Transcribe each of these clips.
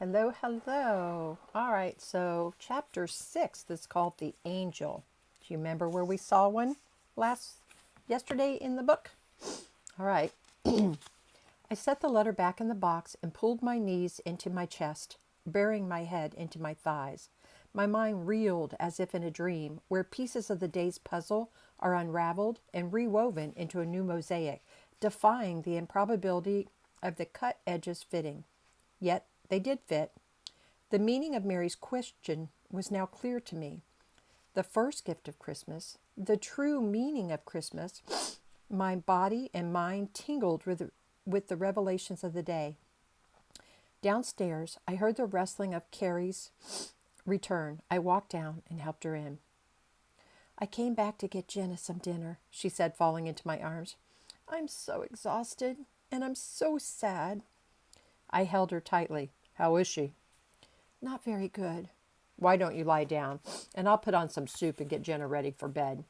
Hello, hello. All right, so chapter 6 is called The Angel. Do you remember where we saw one yesterday in the book? All right. I set the letter back in the box and pulled my knees into my chest, burying my head into my thighs. My mind reeled as if in a dream, where pieces of the day's puzzle are unraveled and rewoven into a new mosaic, defying the improbability of the cut edges fitting. Yet they did fit. The meaning of Mary's question was now clear to me. The first gift of Christmas, the true meaning of Christmas, my body and mind tingled with the revelations of the day. Downstairs, I heard the rustling of Carrie's return. I walked down and helped her in. I came back to get Jenna some dinner, she said, falling into my arms. I'm so exhausted, and I'm so sad. I held her tightly. How is she? Not very good. Why don't you lie down, and I'll put on some soup and get Jenna ready for bed.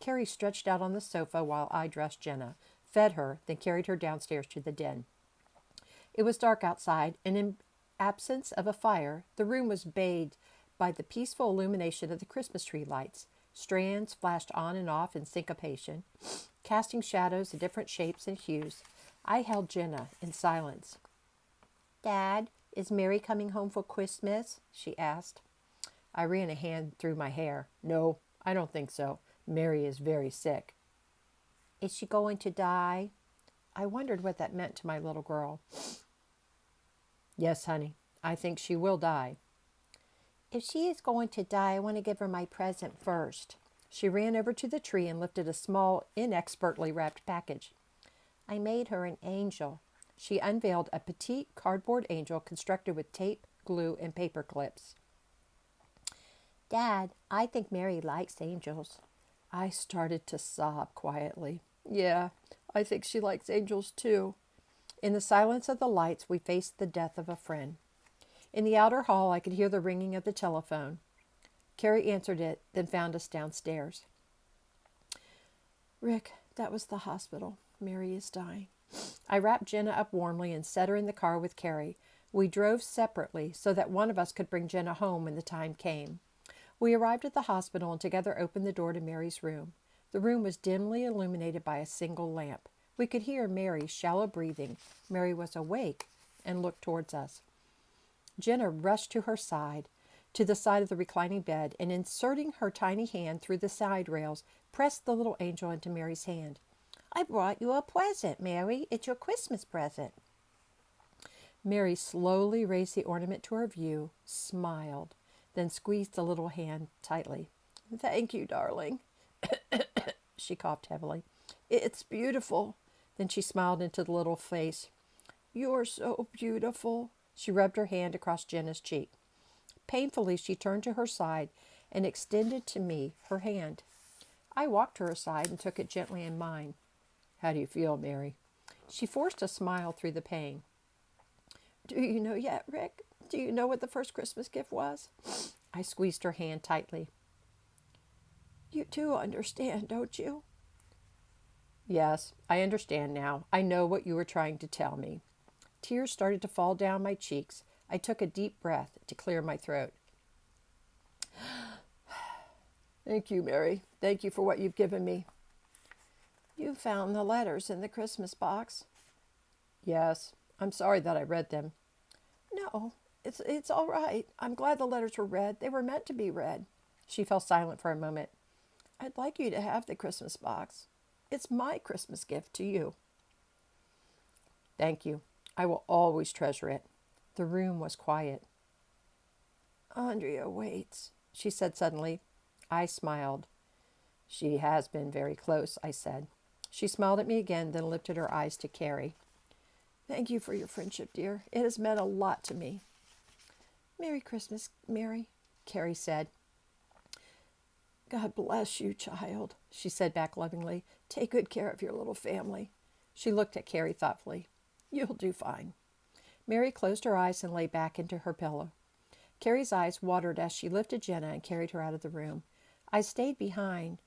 Carrie stretched out on the sofa while I dressed Jenna, fed her, then carried her downstairs to the den. It was dark outside, and in absence of a fire, the room was bathed by the peaceful illumination of the Christmas tree lights. Strands flashed on and off in syncopation, casting shadows of different shapes and hues. I held Jenna in silence. Dad, is Mary coming home for Christmas? She asked. I ran a hand through my hair. No, I don't think so. Mary is very sick. Is she going to die? I wondered what that meant to my little girl. Yes, honey, I think she will die. If she is going to die, I want to give her my present first. She ran over to the tree and lifted a small, inexpertly wrapped package. I made her an angel. She unveiled a petite cardboard angel constructed with tape, glue, and paper clips. Dad, I think Mary likes angels. I started to sob quietly. Yeah, I think she likes angels too. In the silence of the lights, we faced the death of a friend. In the outer hall, I could hear the ringing of the telephone. Carrie answered it, then found us downstairs. Rick, that was the hospital. Mary is dying. I wrapped Jenna up warmly and set her in the car with Carrie. We drove separately so that one of us could bring Jenna home when the time came. We arrived at the hospital and together opened the door to Mary's room. The room was dimly illuminated by a single lamp. We could hear Mary's shallow breathing. Mary was awake and looked towards us. Jenna rushed to the side of the reclining bed, and inserting her tiny hand through the side rails, pressed the little angel into Mary's hand. I brought you a present, Mary. It's your Christmas present. Mary slowly raised the ornament to her view, smiled, then squeezed the little hand tightly. Thank you, darling. She coughed heavily. It's beautiful. Then she smiled into the little face. You're so beautiful. She rubbed her hand across Jenna's cheek. Painfully, she turned to her side and extended to me her hand. I walked to her side and took it gently in mine. How do you feel, Mary? She forced a smile through the pain. Do you know yet, Rick? Do you know what the first Christmas gift was? I squeezed her hand tightly. You do understand, don't you? Yes, I understand now. I know what you were trying to tell me. Tears started to fall down my cheeks. I took a deep breath to clear my throat. Thank you, Mary. Thank you for what you've given me. You found the letters in the Christmas box? Yes. I'm sorry that I read them. No, it's all right. I'm glad the letters were read. They were meant to be read. She fell silent for a moment. I'd like you to have the Christmas box. It's my Christmas gift to you. Thank you. I will always treasure it. The room was quiet. Andrea waits, she said suddenly. I smiled. She has been very close, I said. She smiled at me again, then lifted her eyes to Carrie. Thank you for your friendship, dear. It has meant a lot to me. Merry Christmas, Mary, Carrie said. God bless you, child, she said back lovingly. Take good care of your little family. She looked at Carrie thoughtfully. You'll do fine. Mary closed her eyes and lay back into her pillow. Carrie's eyes watered as she lifted Jenna and carried her out of the room. I stayed behind,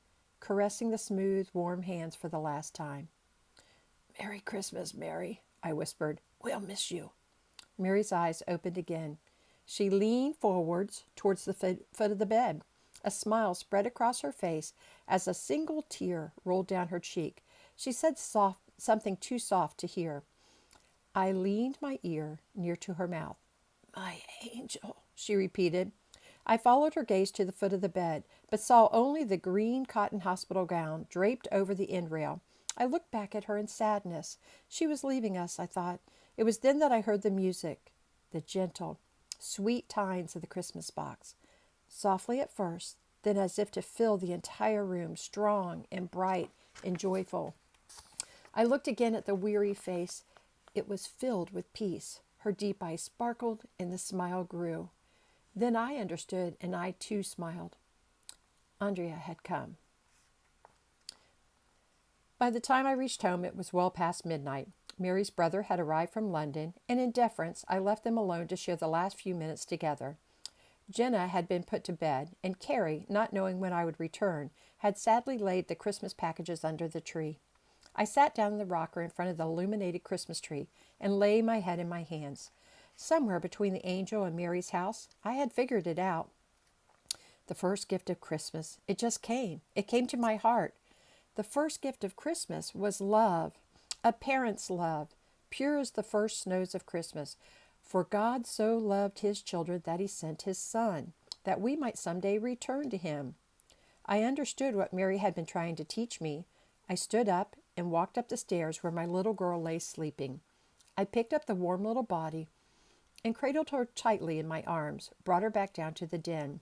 caressing the smooth, warm hands for the last time. Merry Christmas, Mary, I whispered. We'll miss you. Mary's eyes opened again. She leaned forwards towards the foot of the bed. A smile spread across her face as a single tear rolled down her cheek. She said something too soft to hear. I leaned my ear near to her mouth. My angel, she repeated. I followed her gaze to the foot of the bed, but saw only the green cotton hospital gown draped over the end rail. I looked back at her in sadness. She was leaving us, I thought. It was then that I heard the music, the gentle, sweet tines of the Christmas box. Softly at first, then as if to fill the entire room, strong and bright and joyful. I looked again at the weary face. It was filled with peace. Her deep eyes sparkled and the smile grew. Then I understood, and I too smiled. Andrea had come. By the time I reached home, it was well past midnight. Mary's brother had arrived from London, and in deference, I left them alone to share the last few minutes together. Jenna had been put to bed, and Carrie, not knowing when I would return, had sadly laid the Christmas packages under the tree. I sat down in the rocker in front of the illuminated Christmas tree and lay my head in my hands. Somewhere between the angel and Mary's house, I had figured it out. The first gift of Christmas. It just came. It came to my heart. The first gift of Christmas was love, a parent's love, pure as the first snows of Christmas. For God so loved his children that he sent his Son, that we might someday return to him. I understood what Mary had been trying to teach me. I stood up and walked up the stairs where my little girl lay sleeping. I picked up the warm little body and cradled her tightly in my arms, brought her back down to the den.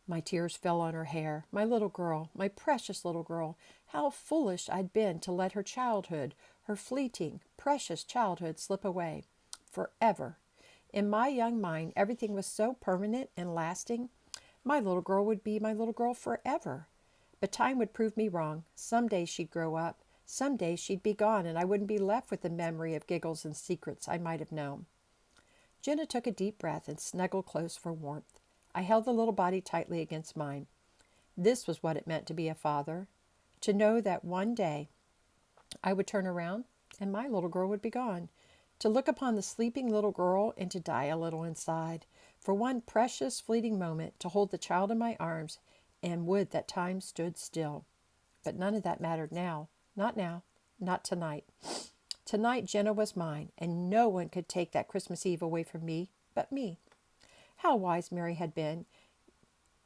My tears fell on her hair. My little girl, my precious little girl, how foolish I'd been to let her childhood, her fleeting, precious childhood slip away. Forever. In my young mind, everything was so permanent and lasting. My little girl would be my little girl forever. But time would prove me wrong. Some day she'd grow up. Some day she'd be gone, and I wouldn't be left with the memory of giggles and secrets I might have known. Jenna took a deep breath and snuggled close for warmth. I held the little body tightly against mine. This was what it meant to be a father. To know that one day I would turn around and my little girl would be gone. To look upon the sleeping little girl and to die a little inside. For one precious fleeting moment to hold the child in my arms, and would that time stood still. But none of that mattered now. Not now. Not tonight. Tonight Jenna was mine, and no one could take that Christmas Eve away from me but me. How wise Mary had been.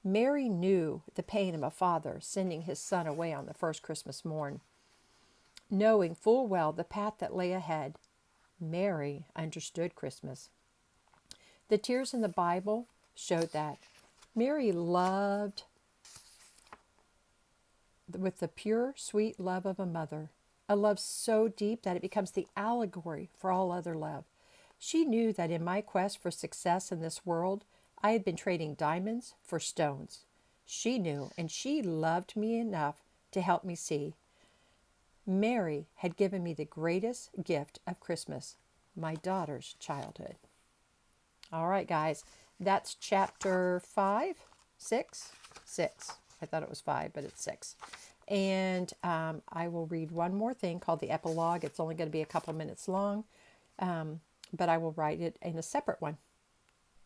Mary knew the pain of a father sending his son away on the first Christmas morn. Knowing full well the path that lay ahead, Mary understood Christmas. The tears in the Bible showed that. Mary loved with the pure, sweet love of a mother, a love so deep that it becomes the allegory for all other love. She knew that in my quest for success in this world, I had been trading diamonds for stones. She knew, and she loved me enough to help me see. Mary had given me the greatest gift of Christmas, my daughter's childhood. All right, guys, that's chapter 5, 6. I thought it was 5, but it's 6. And I will read one more thing called the epilogue. It's only going to be a couple minutes long, but I will write it in a separate one.